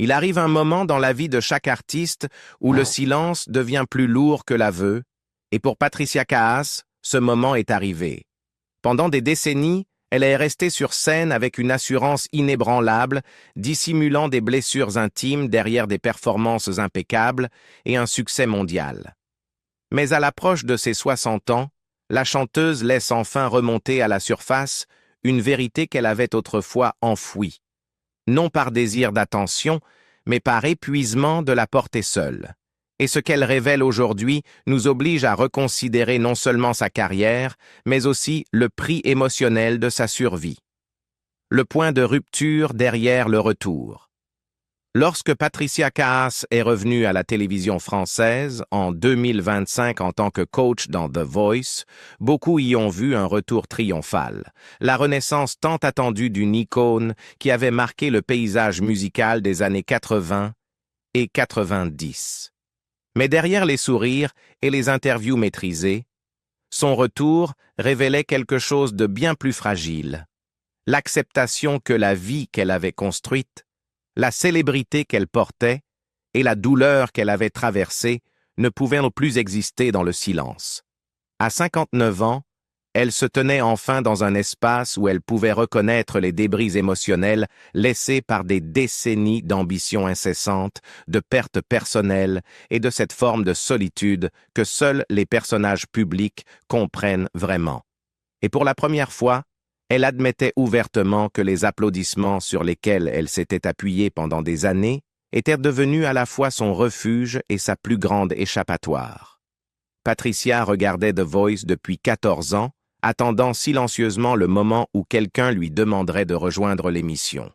Il arrive un moment dans la vie de chaque artiste où le silence devient plus lourd que l'aveu, et pour Patricia Kaas, ce moment est arrivé. Pendant des décennies, elle est restée sur scène avec une assurance inébranlable, dissimulant des blessures intimes derrière des performances impeccables et un succès mondial. Mais à l'approche de ses 60 ans, la chanteuse laisse enfin remonter à la surface une vérité qu'elle avait autrefois enfouie. Non par désir d'attention, mais par épuisement de la porter seule. Et ce qu'elle révèle aujourd'hui nous oblige à reconsidérer non seulement sa carrière, mais aussi le prix émotionnel de sa survie. Le point de rupture derrière le retour. Lorsque Patricia Kaas est revenue à la télévision française en 2025 en tant que coach dans The Voice, beaucoup y ont vu un retour triomphal, la renaissance tant attendue d'une icône qui avait marqué le paysage musical des années 80 et 90. Mais derrière les sourires et les interviews maîtrisées, son retour révélait quelque chose de bien plus fragile. L'acceptation que la vie qu'elle avait construite, la célébrité qu'elle portait et la douleur qu'elle avait traversée ne pouvaient plus exister dans le silence. À 59 ans, elle se tenait enfin dans un espace où elle pouvait reconnaître les débris émotionnels laissés par des décennies d'ambition incessante, de pertes personnelles et de cette forme de solitude que seuls les personnages publics comprennent vraiment. Et pour la première fois, elle admettait ouvertement que les applaudissements sur lesquels elle s'était appuyée pendant des années étaient devenus à la fois son refuge et sa plus grande échappatoire. Patricia regardait The Voice depuis 14 ans, attendant silencieusement le moment où quelqu'un lui demanderait de rejoindre l'émission.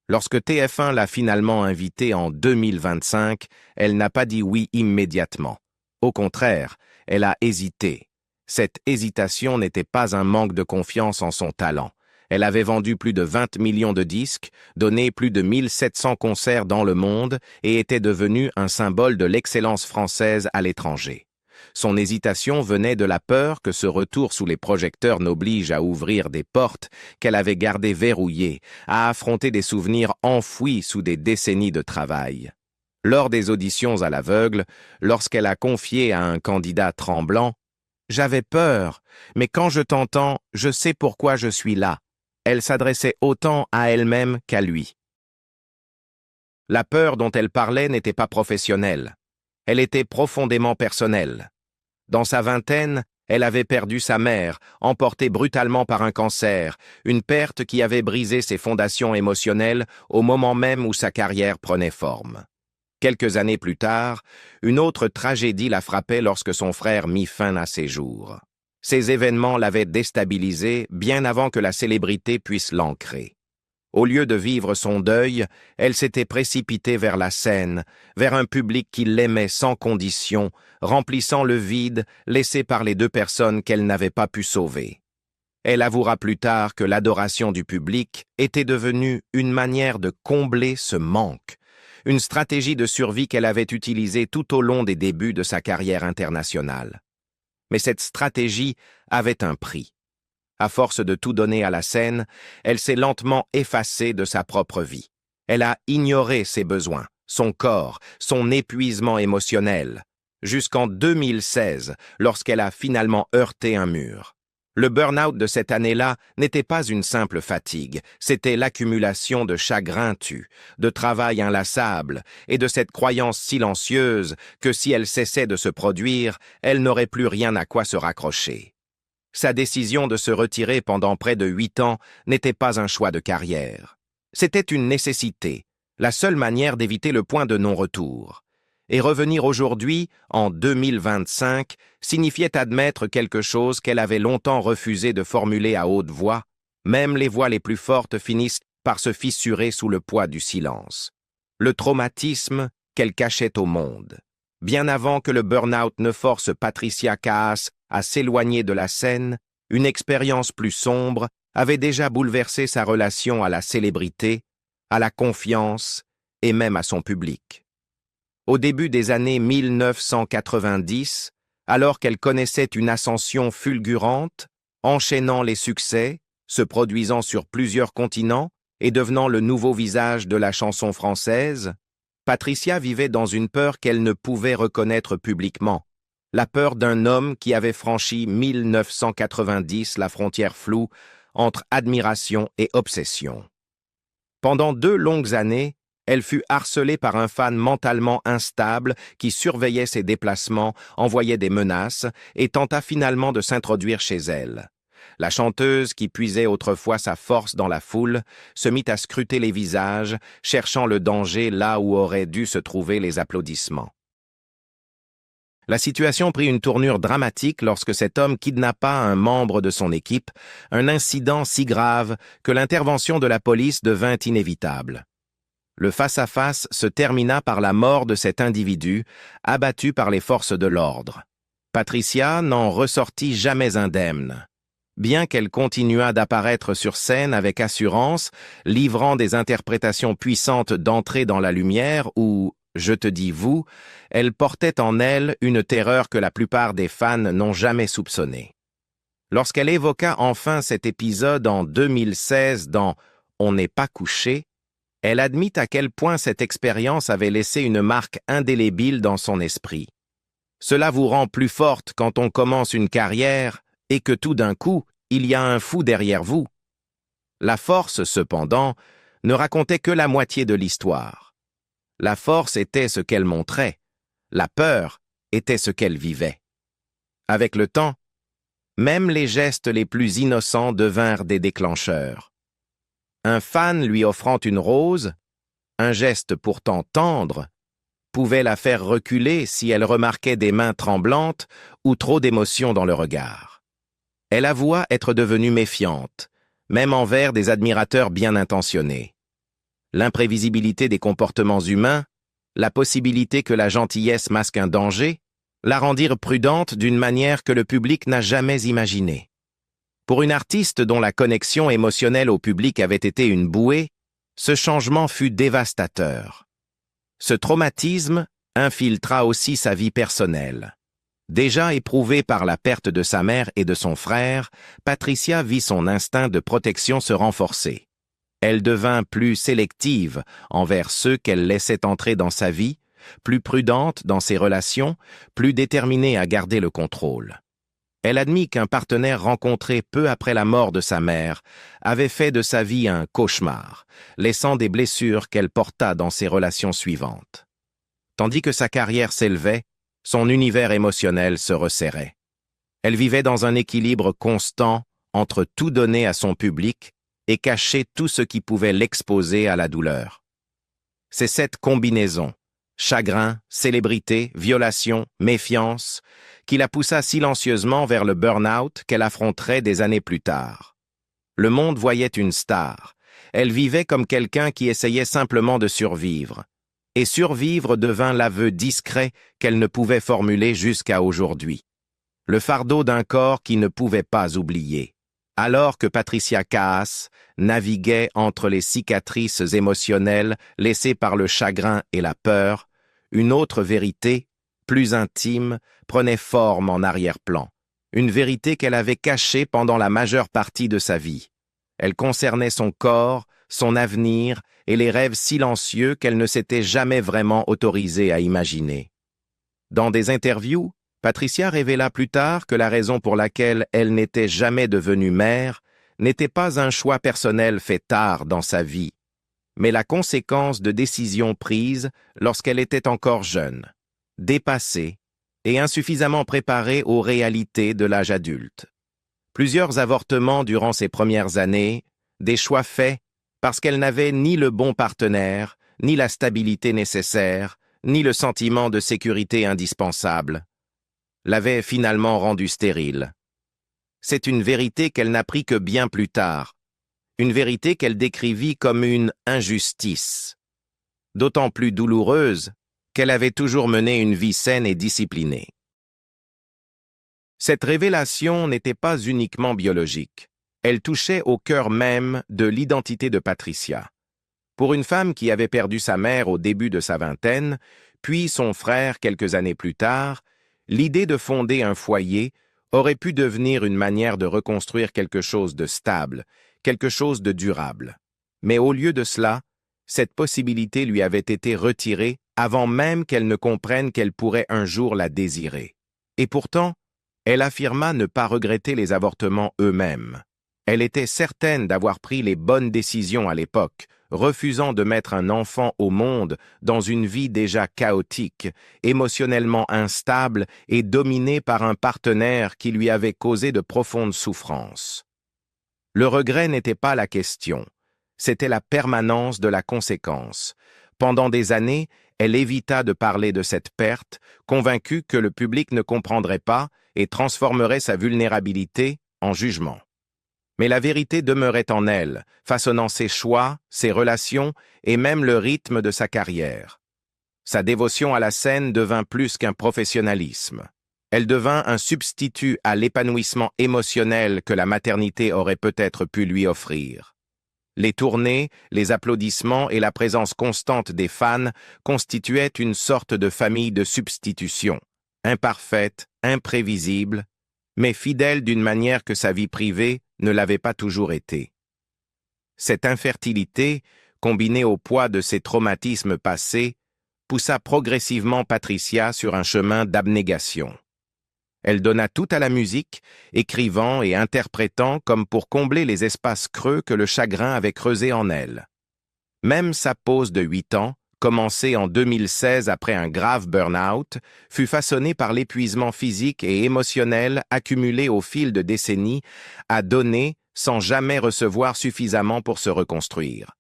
Lorsque TF1 l'a finalement invitée en 2025, elle n'a pas dit oui immédiatement. Au contraire, elle a hésité. Cette hésitation n'était pas un manque de confiance en son talent. Elle avait vendu plus de 20 millions de disques, donné plus de 1700 concerts dans le monde et était devenue un symbole de l'excellence française à l'étranger. Son hésitation venait de la peur que ce retour sous les projecteurs n'oblige à ouvrir des portes qu'elle avait gardées verrouillées, à affronter des souvenirs enfouis sous des décennies de travail. Lors des auditions à l'aveugle, lorsqu'elle a confié à un candidat tremblant « J'avais peur, mais quand je t'entends, je sais pourquoi je suis là », elle s'adressait autant à elle-même qu'à lui. La peur dont elle parlait n'était pas professionnelle. Elle était profondément personnelle. Dans sa vingtaine, elle avait perdu sa mère, emportée brutalement par un cancer, une perte qui avait brisé ses fondations émotionnelles au moment même où sa carrière prenait forme. Quelques années plus tard, une autre tragédie la frappait lorsque son frère mit fin à ses jours. Ces événements l'avaient déstabilisée bien avant que la célébrité puisse l'ancrer. Au lieu de vivre son deuil, elle s'était précipitée vers la scène, vers un public qui l'aimait sans condition, remplissant le vide laissé par les deux personnes qu'elle n'avait pas pu sauver. Elle avouera plus tard que l'adoration du public était devenue une manière de combler ce manque, une stratégie de survie qu'elle avait utilisée tout au long des débuts de sa carrière internationale. Mais cette stratégie avait un prix. À force de tout donner à la scène, elle s'est lentement effacée de sa propre vie. Elle a ignoré ses besoins, son corps, son épuisement émotionnel, jusqu'en 2016, lorsqu'elle a finalement heurté un mur. Le burn-out de cette année-là n'était pas une simple fatigue, c'était l'accumulation de chagrins tus, de travail inlassable et de cette croyance silencieuse que si elle cessait de se produire, elle n'aurait plus rien à quoi se raccrocher. Sa décision de se retirer pendant près de 8 ans n'était pas un choix de carrière. C'était une nécessité, la seule manière d'éviter le point de non-retour. Et revenir aujourd'hui, en 2025, signifiait admettre quelque chose qu'elle avait longtemps refusé de formuler à haute voix. Même les voix les plus fortes finissent par se fissurer sous le poids du silence. Le traumatisme qu'elle cachait au monde. Bien avant que le burn-out ne force Patricia Kaas à s'éloigner de la scène, une expérience plus sombre avait déjà bouleversé sa relation à la célébrité, à la confiance et même à son public. Au début des années 1990, alors qu'elle connaissait une ascension fulgurante, enchaînant les succès, se produisant sur plusieurs continents et devenant le nouveau visage de la chanson française, Patricia vivait dans une peur qu'elle ne pouvait reconnaître publiquement, la peur d'un homme qui avait franchi 1990 la frontière floue entre admiration et obsession. Pendant 2 longues années, elle fut harcelée par un fan mentalement instable qui surveillait ses déplacements, envoyait des menaces et tenta finalement de s'introduire chez elle. La chanteuse, qui puisait autrefois sa force dans la foule, se mit à scruter les visages, cherchant le danger là où auraient dû se trouver les applaudissements. La situation prit une tournure dramatique lorsque cet homme kidnappa un membre de son équipe, un incident si grave que l'intervention de la police devint inévitable. Le face-à-face se termina par la mort de cet individu, abattu par les forces de l'ordre. Patricia n'en ressortit jamais indemne. Bien qu'elle continuât d'apparaître sur scène avec assurance, livrant des interprétations puissantes d'entrée dans la lumière ou, je te dis vous, elle portait en elle une terreur que la plupart des fans n'ont jamais soupçonnée. Lorsqu'elle évoqua enfin cet épisode en 2016 dans « On n'est pas couché », elle admit à quel point cette expérience avait laissé une marque indélébile dans son esprit. Cela vous rend plus forte quand on commence une carrière et que tout d'un coup, il y a un fou derrière vous. La force, cependant, ne racontait que la moitié de l'histoire. La force était ce qu'elle montrait, la peur était ce qu'elle vivait. Avec le temps, même les gestes les plus innocents devinrent des déclencheurs. Un fan lui offrant une rose, un geste pourtant tendre, pouvait la faire reculer si elle remarquait des mains tremblantes ou trop d'émotion dans le regard. Elle avoua être devenue méfiante, même envers des admirateurs bien intentionnés. L'imprévisibilité des comportements humains, la possibilité que la gentillesse masque un danger, la rendirent prudente d'une manière que le public n'a jamais imaginée. Pour une artiste dont la connexion émotionnelle au public avait été une bouée, ce changement fut dévastateur. Ce traumatisme infiltra aussi sa vie personnelle. Déjà éprouvée par la perte de sa mère et de son frère, Patricia vit son instinct de protection se renforcer. Elle devint plus sélective envers ceux qu'elle laissait entrer dans sa vie, plus prudente dans ses relations, plus déterminée à garder le contrôle. Elle admit qu'un partenaire rencontré peu après la mort de sa mère avait fait de sa vie un cauchemar, laissant des blessures qu'elle porta dans ses relations suivantes. Tandis que sa carrière s'élevait, son univers émotionnel se resserrait. Elle vivait dans un équilibre constant entre tout donner à son public et cacher tout ce qui pouvait l'exposer à la douleur. C'est cette combinaison, chagrin, célébrité, violation, méfiance, qui la poussa silencieusement vers le burn-out qu'elle affronterait des années plus tard. Le monde voyait une star. Elle vivait comme quelqu'un qui essayait simplement de survivre. Et survivre devint l'aveu discret qu'elle ne pouvait formuler jusqu'à aujourd'hui. Le fardeau d'un corps qui ne pouvait pas oublier. Alors que Patricia Kaas naviguait entre les cicatrices émotionnelles laissées par le chagrin et la peur, une autre vérité, plus intime, prenait forme en arrière-plan. Une vérité qu'elle avait cachée pendant la majeure partie de sa vie. Elle concernait son corps, son avenir et les rêves silencieux qu'elle ne s'était jamais vraiment autorisée à imaginer. Dans des interviews, Patricia révéla plus tard que la raison pour laquelle elle n'était jamais devenue mère n'était pas un choix personnel fait tard dans sa vie, mais la conséquence de décisions prises lorsqu'elle était encore jeune, dépassée et insuffisamment préparée aux réalités de l'âge adulte. Plusieurs avortements durant ses premières années, des choix faits parce qu'elle n'avait ni le bon partenaire, ni la stabilité nécessaire, ni le sentiment de sécurité indispensable, l'avaient finalement rendue stérile. C'est une vérité qu'elle n'apprit que bien plus tard, une vérité qu'elle décrivit comme une injustice, d'autant plus douloureuse qu'elle avait toujours mené une vie saine et disciplinée. Cette révélation n'était pas uniquement biologique. Elle touchait au cœur même de l'identité de Patricia. Pour une femme qui avait perdu sa mère au début de sa vingtaine, puis son frère quelques années plus tard, l'idée de fonder un foyer aurait pu devenir une manière de reconstruire quelque chose de stable, quelque chose de durable. Mais au lieu de cela, cette possibilité lui avait été retirée avant même qu'elle ne comprenne qu'elle pourrait un jour la désirer. Et pourtant, elle affirma ne pas regretter les avortements eux-mêmes. Elle était certaine d'avoir pris les bonnes décisions à l'époque, refusant de mettre un enfant au monde dans une vie déjà chaotique, émotionnellement instable et dominée par un partenaire qui lui avait causé de profondes souffrances. Le regret n'était pas la question, c'était la permanence de la conséquence. Pendant des années, elle évita de parler de cette perte, convaincue que le public ne comprendrait pas et transformerait sa vulnérabilité en jugement. Mais la vérité demeurait en elle, façonnant ses choix, ses relations et même le rythme de sa carrière. Sa dévotion à la scène devint plus qu'un professionnalisme. Elle devint un substitut à l'épanouissement émotionnel que la maternité aurait peut-être pu lui offrir. Les tournées, les applaudissements et la présence constante des fans constituaient une sorte de famille de substitution, imparfaite, imprévisible, mais fidèle d'une manière que sa vie privée ne l'avait pas toujours été. Cette infertilité, combinée au poids de ses traumatismes passés, poussa progressivement Patricia sur un chemin d'abnégation. Elle donna tout à la musique, écrivant et interprétant comme pour combler les espaces creux que le chagrin avait creusés en elle. Même sa pause de 8 ans, commencée en 2016 après un grave burn-out, fut façonnée par l'épuisement physique et émotionnel accumulé au fil de décennies à donner sans jamais recevoir suffisamment pour se reconstruire.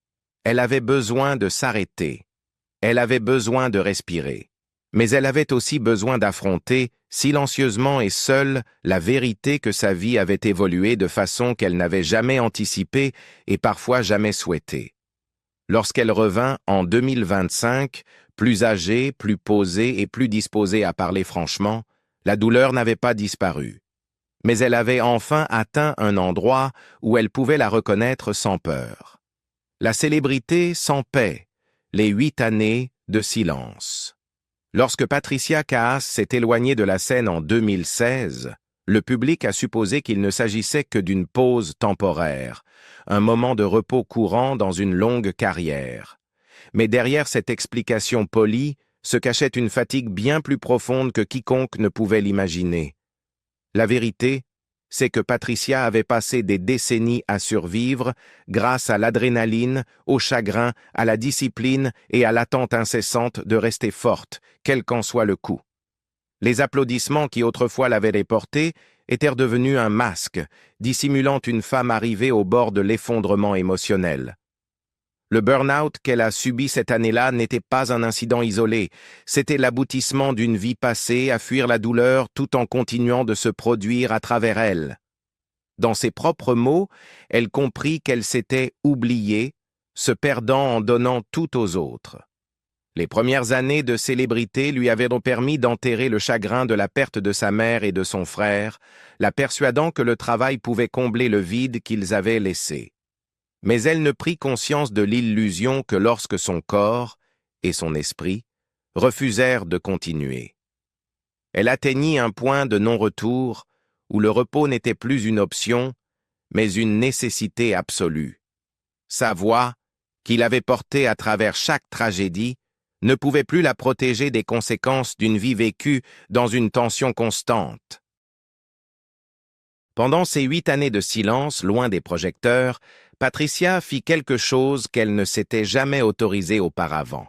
Elle avait besoin de s'arrêter. Elle avait besoin de respirer. Mais elle avait aussi besoin d'affronter, silencieusement et seule, la vérité que sa vie avait évolué de façon qu'elle n'avait jamais anticipée et parfois jamais souhaitée. Lorsqu'elle revint en 2025, plus âgée, plus posée et plus disposée à parler franchement, la douleur n'avait pas disparu. Mais elle avait enfin atteint un endroit où elle pouvait la reconnaître sans peur. La célébrité sans paix, les 8 années de silence. Lorsque Patricia Kaas s'est éloignée de la scène en 2016, le public a supposé qu'il ne s'agissait que d'une pause temporaire, un moment de repos courant dans une longue carrière. Mais derrière cette explication polie se cachait une fatigue bien plus profonde que quiconque ne pouvait l'imaginer. La vérité, c'est que Patricia avait passé des décennies à survivre grâce à l'adrénaline, au chagrin, à la discipline et à l'attente incessante de rester forte, quel qu'en soit le coût. Les applaudissements qui autrefois l'avaient déportée étaient devenus un masque, dissimulant une femme arrivée au bord de l'effondrement émotionnel. Le burn-out qu'elle a subi cette année-là n'était pas un incident isolé, c'était l'aboutissement d'une vie passée à fuir la douleur tout en continuant de se produire à travers elle. Dans ses propres mots, elle comprit qu'elle s'était oubliée, se perdant en donnant tout aux autres. Les premières années de célébrité lui avaient donc permis d'enterrer le chagrin de la perte de sa mère et de son frère, la persuadant que le travail pouvait combler le vide qu'ils avaient laissé. Mais elle ne prit conscience de l'illusion que lorsque son corps et son esprit refusèrent de continuer. Elle atteignit un point de non-retour où le repos n'était plus une option, mais une nécessité absolue. Sa voix, qui l'avait portée à travers chaque tragédie, ne pouvait plus la protéger des conséquences d'une vie vécue dans une tension constante. Pendant ces 8 années de silence, loin des projecteurs, Patricia fit quelque chose qu'elle ne s'était jamais autorisée auparavant.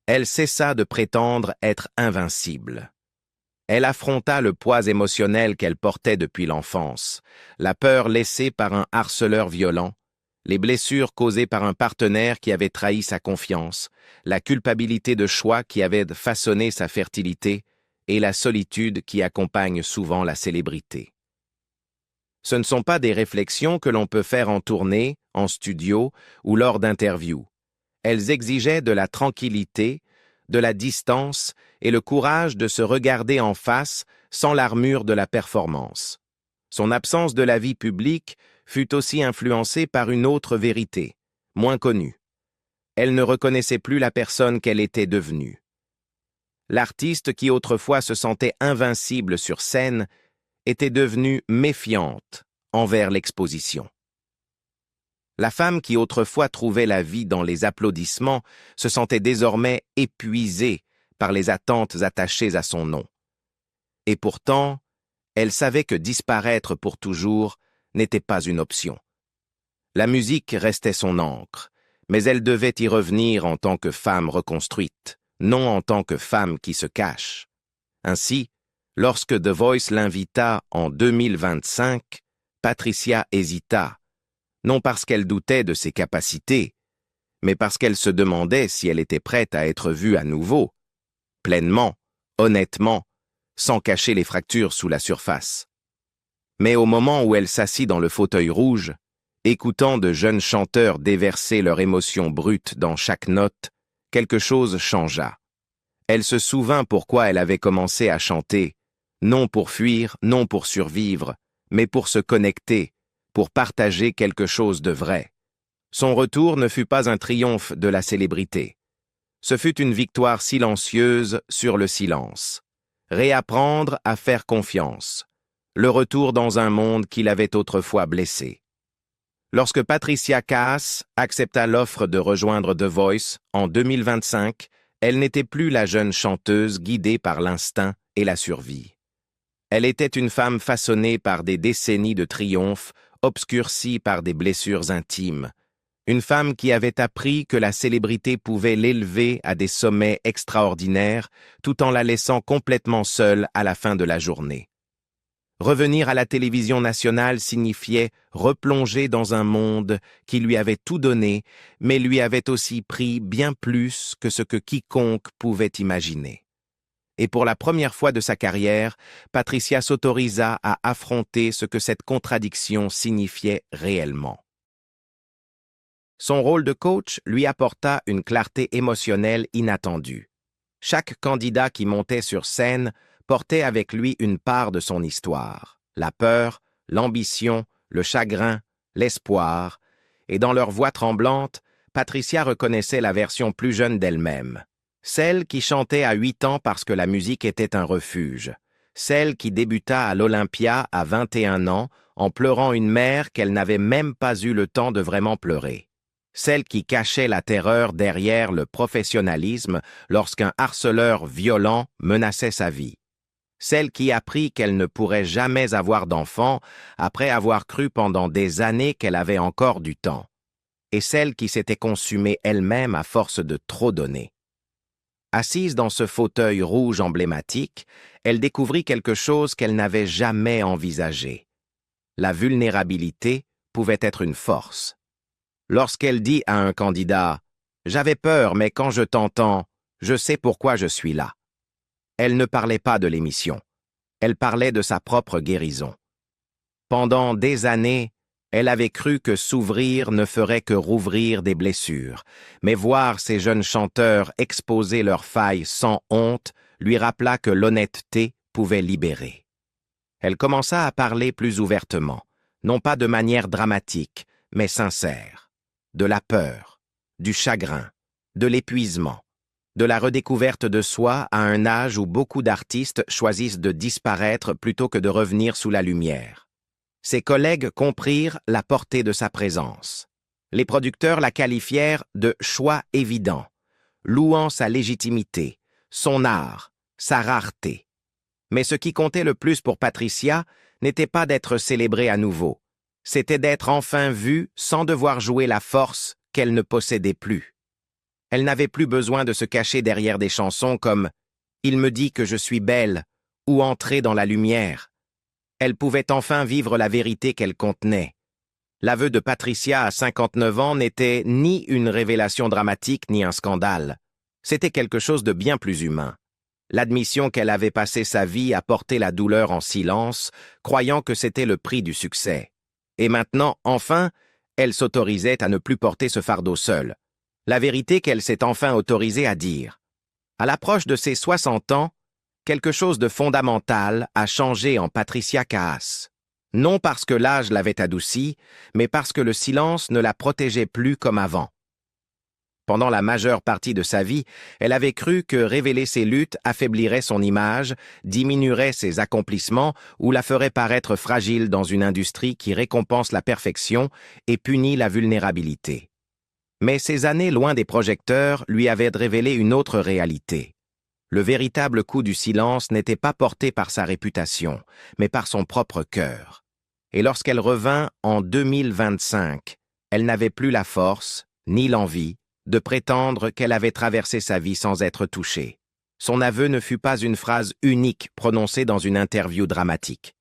Elle cessa de prétendre être invincible. Elle affronta le poids émotionnel qu'elle portait depuis l'enfance, la peur laissée par un harceleur violent, les blessures causées par un partenaire qui avait trahi sa confiance, la culpabilité de choix qui avait façonné sa fertilité et la solitude qui accompagne souvent la célébrité. Ce ne sont pas des réflexions que l'on peut faire en tournée, en studio ou lors d'interviews. Elles exigeaient de la tranquillité, de la distance et le courage de se regarder en face sans l'armure de la performance. Son absence de la vie publique fut aussi influencée par une autre vérité, moins connue. Elle ne reconnaissait plus la personne qu'elle était devenue. L'artiste qui autrefois se sentait invincible sur scène était devenue méfiante envers l'exposition. La femme qui autrefois trouvait la vie dans les applaudissements se sentait désormais épuisée par les attentes attachées à son nom. Et pourtant, elle savait que disparaître pour toujours n'était pas une option. La musique restait son encre, mais elle devait y revenir en tant que femme reconstruite, non en tant que femme qui se cache. Ainsi, lorsque The Voice l'invita en 2025, Patricia hésita, non parce qu'elle doutait de ses capacités, mais parce qu'elle se demandait si elle était prête à être vue à nouveau, pleinement, honnêtement, sans cacher les fractures sous la surface. Mais au moment où elle s'assit dans le fauteuil rouge, écoutant de jeunes chanteurs déverser leurs émotions brutes dans chaque note, quelque chose changea. Elle se souvint pourquoi elle avait commencé à chanter, non pour fuir, non pour survivre, mais pour se connecter, pour partager quelque chose de vrai. Son retour ne fut pas un triomphe de la célébrité. Ce fut une victoire silencieuse sur le silence. Réapprendre à faire confiance. Le retour dans un monde qui l'avait autrefois blessé. Lorsque Patricia Kaas accepta l'offre de rejoindre The Voice en 2025, elle n'était plus la jeune chanteuse guidée par l'instinct et la survie. Elle était une femme façonnée par des décennies de triomphes, obscurcie par des blessures intimes. Une femme qui avait appris que la célébrité pouvait l'élever à des sommets extraordinaires, tout en la laissant complètement seule à la fin de la journée. Revenir à la télévision nationale signifiait replonger dans un monde qui lui avait tout donné, mais lui avait aussi pris bien plus que ce que quiconque pouvait imaginer. Et pour la première fois de sa carrière, Patricia s'autorisa à affronter ce que cette contradiction signifiait réellement. Son rôle de coach lui apporta une clarté émotionnelle inattendue. Chaque candidat qui montait sur scène portait avec lui une part de son histoire, la peur, l'ambition, le chagrin, l'espoir, et dans leur voix tremblante, Patricia reconnaissait la version plus jeune d'elle-même. Celle qui chantait à 8 ans parce que la musique était un refuge. Celle qui débuta à l'Olympia à 21 ans en pleurant une mère qu'elle n'avait même pas eu le temps de vraiment pleurer. Celle qui cachait la terreur derrière le professionnalisme lorsqu'un harceleur violent menaçait sa vie. Celle qui apprit qu'elle ne pourrait jamais avoir d'enfant après avoir cru pendant des années qu'elle avait encore du temps. Et celle qui s'était consumée elle-même à force de trop donner. Assise dans ce fauteuil rouge emblématique, elle découvrit quelque chose qu'elle n'avait jamais envisagé. La vulnérabilité pouvait être une force. Lorsqu'elle dit à un candidat « J'avais peur, mais quand je t'entends, je sais pourquoi je suis là », elle ne parlait pas de l'émission. Elle parlait de sa propre guérison. Pendant des années, elle avait cru que s'ouvrir ne ferait que rouvrir des blessures, mais voir ces jeunes chanteurs exposer leurs failles sans honte lui rappela que l'honnêteté pouvait libérer. Elle commença à parler plus ouvertement, non pas de manière dramatique, mais sincère, de la peur, du chagrin, de l'épuisement, de la redécouverte de soi à un âge où beaucoup d'artistes choisissent de disparaître plutôt que de revenir sous la lumière. Ses collègues comprirent la portée de sa présence. Les producteurs la qualifièrent de « choix évident », louant sa légitimité, son art, sa rareté. Mais ce qui comptait le plus pour Patricia n'était pas d'être célébrée à nouveau, c'était d'être enfin vue sans devoir jouer la force qu'elle ne possédait plus. Elle n'avait plus besoin de se cacher derrière des chansons comme « Il me dit que je suis belle » ou « Entrer dans la lumière ». Elle pouvait enfin vivre la vérité qu'elle contenait. L'aveu de Patricia à 59 ans n'était ni une révélation dramatique ni un scandale. C'était quelque chose de bien plus humain. L'admission qu'elle avait passé sa vie à porter la douleur en silence, croyant que c'était le prix du succès. Et maintenant, enfin, elle s'autorisait à ne plus porter ce fardeau seule. La vérité qu'elle s'est enfin autorisée à dire. À l'approche de ses 60 ans, quelque chose de fondamental a changé en Patricia Kaas. Non parce que l'âge l'avait adoucie, mais parce que le silence ne la protégeait plus comme avant. Pendant la majeure partie de sa vie, elle avait cru que révéler ses luttes affaiblirait son image, diminuerait ses accomplissements ou la ferait paraître fragile dans une industrie qui récompense la perfection et punit la vulnérabilité. Mais ces années loin des projecteurs lui avaient révélé une autre réalité. Le véritable coup du silence n'était pas porté par sa réputation, mais par son propre cœur. Et lorsqu'elle revint en 2025, elle n'avait plus la force, ni l'envie, de prétendre qu'elle avait traversé sa vie sans être touchée. Son aveu ne fut pas une phrase unique prononcée dans une interview dramatique.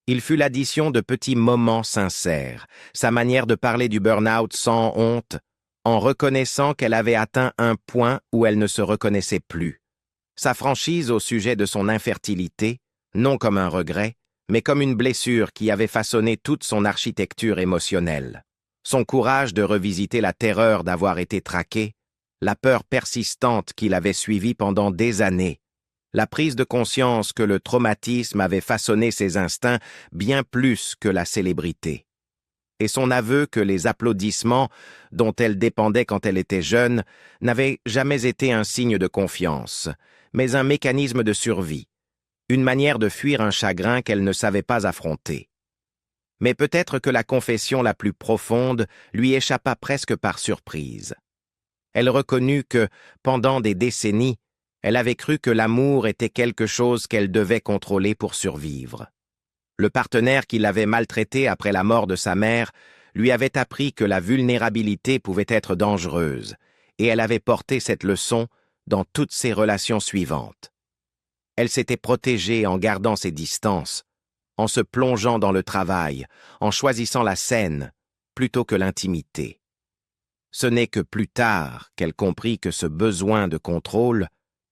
Il fut l'addition de petits moments sincères, sa manière de parler du burn-out sans honte, en reconnaissant qu'elle avait atteint un point où elle ne se reconnaissait plus. Sa franchise au sujet de son infertilité, non comme un regret, mais comme une blessure qui avait façonné toute son architecture émotionnelle. Son courage de revisiter la terreur d'avoir été traqué, la peur persistante qui l'avait suivi pendant des années, la prise de conscience que le traumatisme avait façonné ses instincts bien plus que la célébrité. Et son aveu que les applaudissements, dont elle dépendait quand elle était jeune, n'avaient jamais été un signe de confiance, mais un mécanisme de survie, une manière de fuir un chagrin qu'elle ne savait pas affronter. Mais peut-être que la confession la plus profonde lui échappa presque par surprise. Elle reconnut que, pendant des décennies, elle avait cru que l'amour était quelque chose qu'elle devait contrôler pour survivre. Le partenaire qui l'avait maltraitée après la mort de sa mère lui avait appris que la vulnérabilité pouvait être dangereuse, et elle avait porté cette leçon dans toutes ses relations suivantes. Elle s'était protégée en gardant ses distances, en se plongeant dans le travail, en choisissant la scène plutôt que l'intimité. Ce n'est que plus tard qu'elle comprit que ce besoin de contrôle,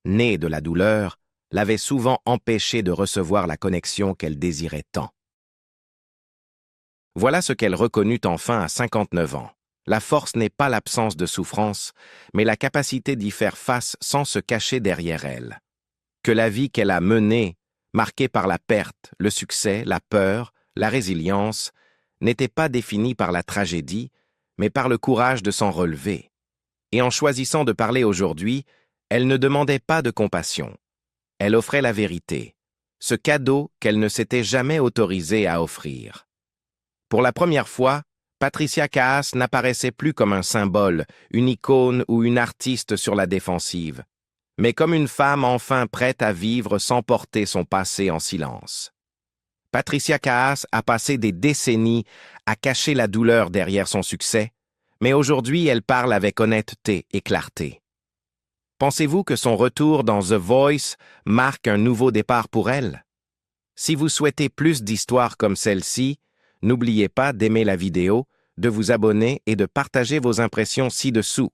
né de la douleur, l'avait souvent empêchée de recevoir la connexion qu'elle désirait tant. Voilà ce qu'elle reconnut enfin à 59 ans. La force n'est pas l'absence de souffrance, mais la capacité d'y faire face sans se cacher derrière elle. Que la vie qu'elle a menée, marquée par la perte, le succès, la peur, la résilience, n'était pas définie par la tragédie, mais par le courage de s'en relever. Et en choisissant de parler aujourd'hui, elle ne demandait pas de compassion. Elle offrait la vérité, ce cadeau qu'elle ne s'était jamais autorisée à offrir. Pour la première fois, Patricia Kaas n'apparaissait plus comme un symbole, une icône ou une artiste sur la défensive, mais comme une femme enfin prête à vivre sans porter son passé en silence. Patricia Kaas a passé des décennies à cacher la douleur derrière son succès, mais aujourd'hui elle parle avec honnêteté et clarté. Pensez-vous que son retour dans The Voice marque un nouveau départ pour elle? Si vous souhaitez plus d'histoires comme celle-ci, n'oubliez pas d'aimer la vidéo, de vous abonner et de partager vos impressions ci-dessous.